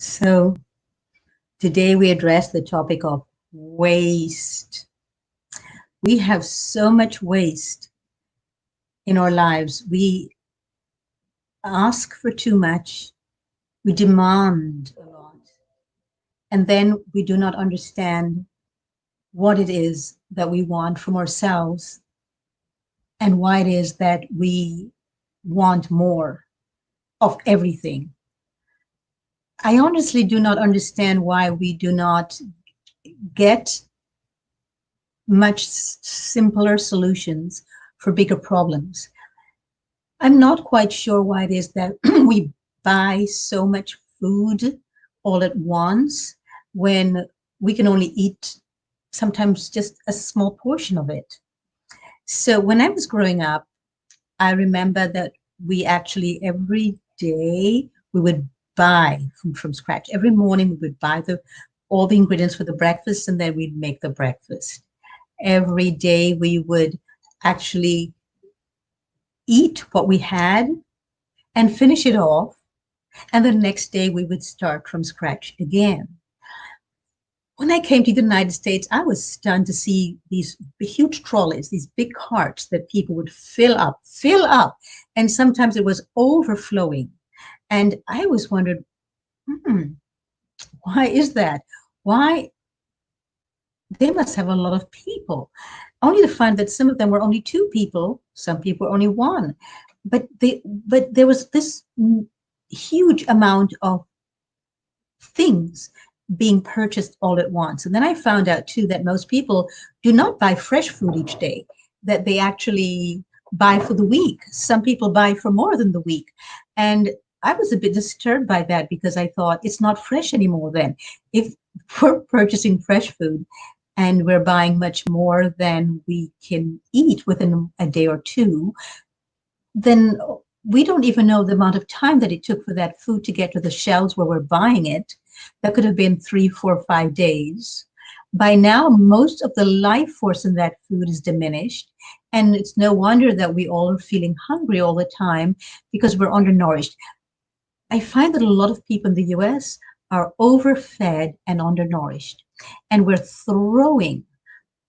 So today we address the topic of waste. We have so much waste in our lives. We ask for too much. We demand a lot. And then we do not understand what it is that we want from ourselves and why it is that we want more of everything. I honestly do not understand why we do not get much simpler solutions for bigger problems. I'm not quite sure why it is that we buy so much food all at once when we can only eat sometimes just a small portion of it. So when I was growing up, I remember that we actually every day we would buy food from scratch. Every morning we would buy all the ingredients for the breakfast and then we'd make the breakfast. Every day we would actually eat what we had and finish it off. And the next day we would start from scratch again. When I came to the United States, I was stunned to see these huge trolleys, these big carts that people would fill up. And sometimes it was overflowing. And I always wondered, why is that? Why? They must have a lot of people, only to find that some of them were only two people, some people were only one. But there was this huge amount of things being purchased all at once. And then I found out too that most people do not buy fresh food each day, that they actually buy for the week. Some people buy for more than the week. And I was a bit disturbed by that because I thought it's not fresh anymore then. If we're purchasing fresh food and we're buying much more than we can eat within a day or two, then we don't even know the amount of time that it took for that food to get to the shelves where we're buying it. That could have been 3, 4, 5 days. By now, most of the life force in that food is diminished. And it's no wonder that we all are feeling hungry all the time because we're undernourished. I find that a lot of people in the US are overfed and undernourished. And we're throwing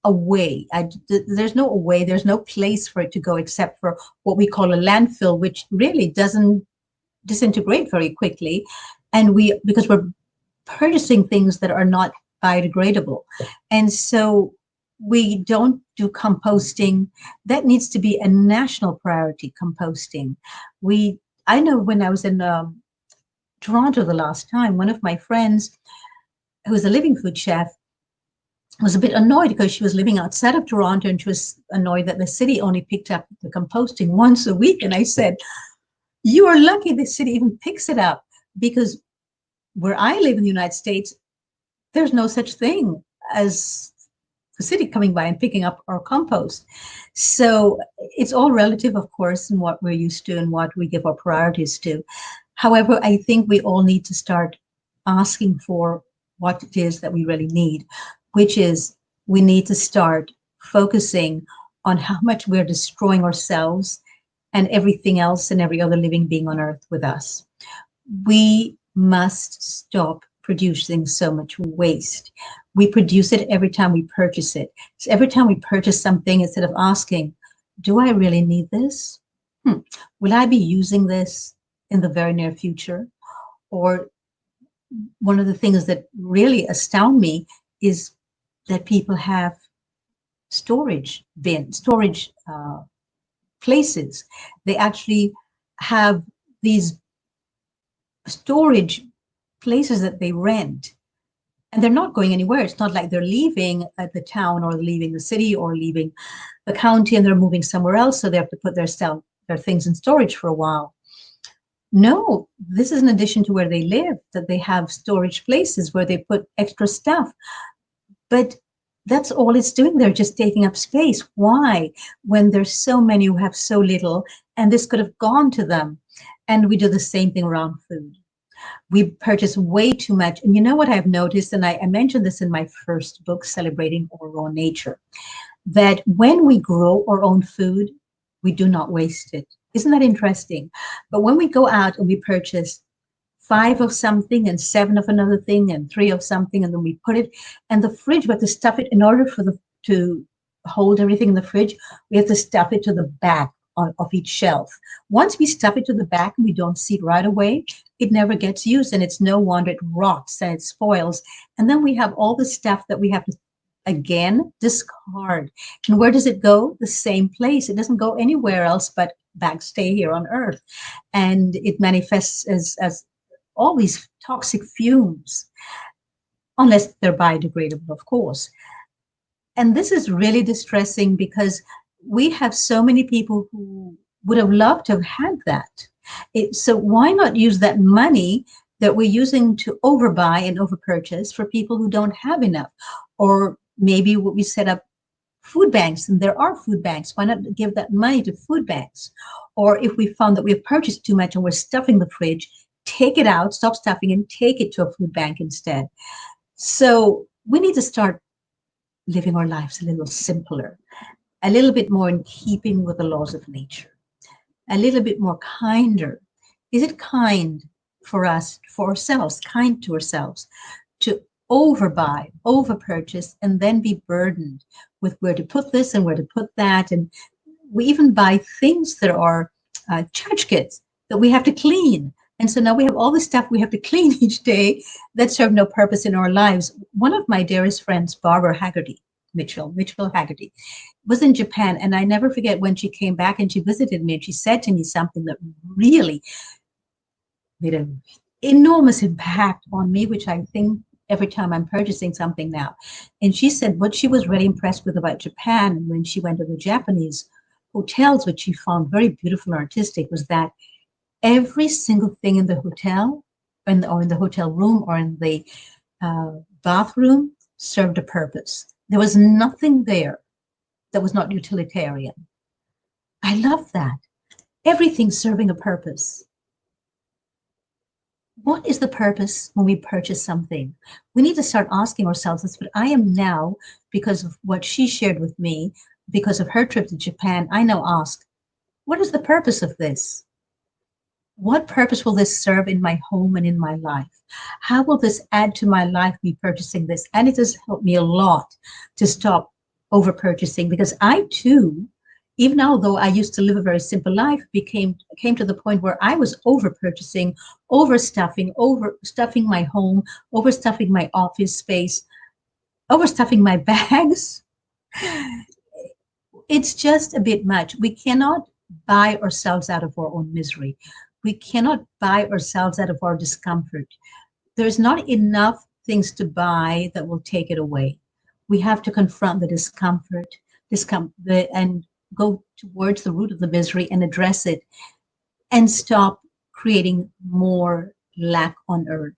away. There's no away, there's no place for it to go except for what we call a landfill, which really doesn't disintegrate very quickly. And because we're purchasing things that are not biodegradable. And so we don't do composting. That needs to be a national priority, composting. I know when I was in Toronto the last time, one of my friends who was a living food chef was a bit annoyed because she was living outside of Toronto and she was annoyed that the city only picked up the composting once a week. And I said, you are lucky the city even picks it up, because where I live in the United States, there's no such thing as the city coming by and picking up our compost. So it's all relative, of course, in what we're used to and what we give our priorities to. However, I think we all need to start asking for what it is that we really need, which is we need to start focusing on how much we're destroying ourselves and everything else and every other living being on earth with us. We must stop producing so much waste. We produce it every time we purchase it. So every time we purchase something, instead of asking, do I really need this? Will I be using this in the very near future? Or one of the things that really astound me is that people have storage places. They actually have these storage places that they rent, and they're not going anywhere. It's not like they're leaving the town or leaving the city or leaving the county and they're moving somewhere else, so they have to put their things in storage for a while. No, this is in addition to where they live, that they have storage places where they put extra stuff. But that's all it's doing. They're just taking up space. Why? When there's so many who have so little, and this could have gone to them. And we do the same thing around food. We purchase way too much. And you know what I've noticed, and I mentioned this in my first book, Celebrating Our Raw Nature, that when we grow our own food, we do not waste it. Isn't that interesting? But when we go out and we purchase 5 of something and 7 of another thing and 3 of something, and then we put it, and the fridge, we have to stuff it in order for the to hold everything in the fridge. We have to stuff it to the back of each shelf. Once we stuff it to the back and we don't see it right away, it never gets used, and it's no wonder it rots and it spoils. And then we have all the stuff that we have to again discard. And where does it go? The same place. It doesn't go anywhere else but back stay here on Earth. And it manifests as all these toxic fumes, unless they're biodegradable, of course. And this is really distressing because we have so many people who would have loved to have had that. So why not use that money that we're using to overbuy and overpurchase for people who don't have enough? Or maybe we set up food banks, and there are food banks. Why not give that money to food banks? Or if we found that we've purchased too much and we're stuffing the fridge, take it out, stop stuffing, and take it to a food bank instead. So we need to start living our lives a little simpler, a little bit more in keeping with the laws of nature, a little bit more kinder. Is it kind for us, for ourselves, kind to ourselves, to overbuy, overpurchase, and then be burdened with where to put this and where to put that? And we even buy things that are church kits that we have to clean. And so now we have all the stuff we have to clean each day that serve no purpose in our lives. One of my dearest friends, Barbara Haggerty, Mitchell Haggerty, was in Japan. And I never forget when she came back and she visited me and she said to me something that really made an enormous impact on me, which I think every time I'm purchasing something now. And she said what she was really impressed with about Japan, and when she went to the Japanese hotels, which she found very beautiful and artistic, was that every single thing in the hotel, or in the hotel room, or in the bathroom served a purpose. There was nothing there that was not utilitarian. I love that. Everything serving a purpose. What is the purpose when we purchase something? We need to start asking ourselves this, but I am now, because of what she shared with me, because of her trip to Japan, I now ask, what is the purpose of this? What purpose will this serve in my home and in my life? How will this add to my life, me purchasing this? And it has helped me a lot to stop over purchasing, because I too, even although I used to live a very simple life, came to the point where I was over purchasing, overstuffing my home, overstuffing my office space, overstuffing my bags. It's just a bit much. We cannot buy ourselves out of our own misery. We cannot buy ourselves out of our discomfort. There's not enough things to buy that will take it away. We have to confront the discomfort, and go towards the root of the misery and address it, and stop creating more lack on earth.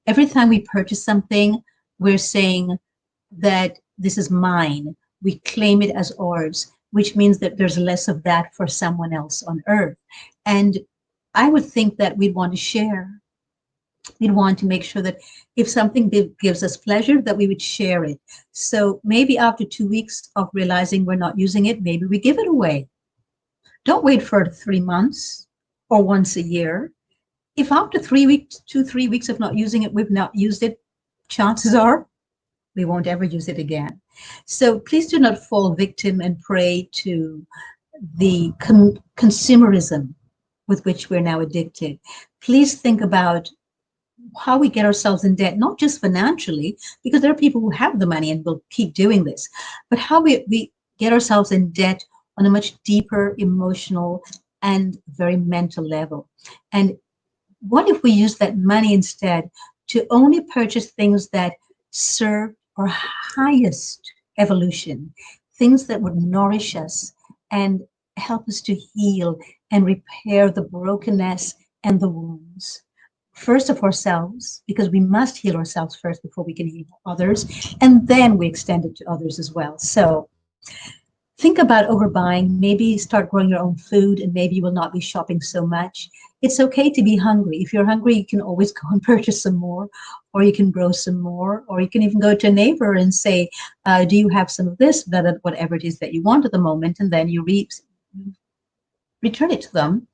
Every time we purchase something, we're saying that this is mine. We claim it as ours, which means that there's less of that for someone else on earth. And I would think that we'd want to share. We'd want to make sure that if something gives us pleasure, that we would share it. So maybe after 2 weeks of realizing we're not using it, maybe we give it away. Don't wait for 3 months or once a year. If after 3 weeks, 3 weeks of not using it, we've not used it, chances are we won't ever use it again. So please do not fall victim and prey to the consumerism with which we're now addicted. Please think about how we get ourselves in debt, not just financially, because there are people who have the money and will keep doing this, but how we get ourselves in debt on a much deeper emotional and very mental level. And what if we use that money instead to only purchase things that serve our highest evolution, things that would nourish us and help us to heal and repair the brokenness and the wounds? First of ourselves, because we must heal ourselves first before we can heal others, and then we extend it to others as well. So think about overbuying. Maybe start growing your own food, and maybe you will not be shopping so much. It's okay to be hungry. If you're hungry, you can always go and purchase some more, or you can grow some more, or you can even go to a neighbor and say, do you have some of this, whatever it is that you want at the moment, and then you return it to them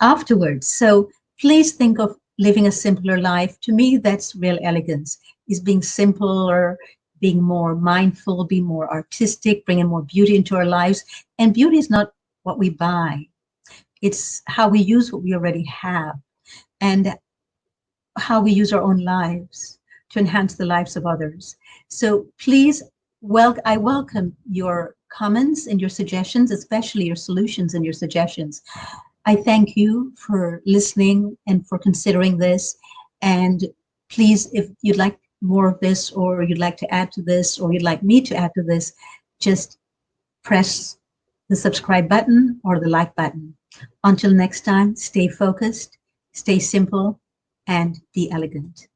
afterwards. So please think of living a simpler life. To me, that's real elegance, is being simpler, being more mindful, being more artistic, bringing more beauty into our lives. And beauty is not what we buy. It's how we use what we already have and how we use our own lives to enhance the lives of others. So please, I welcome your comments and your suggestions, especially your solutions and your suggestions. I thank you for listening and for considering this. And please, if you'd like more of this, or you'd like to add to this, or you'd like me to add to this, just press the subscribe button or the like button. Until next time, stay focused, stay simple, and be elegant.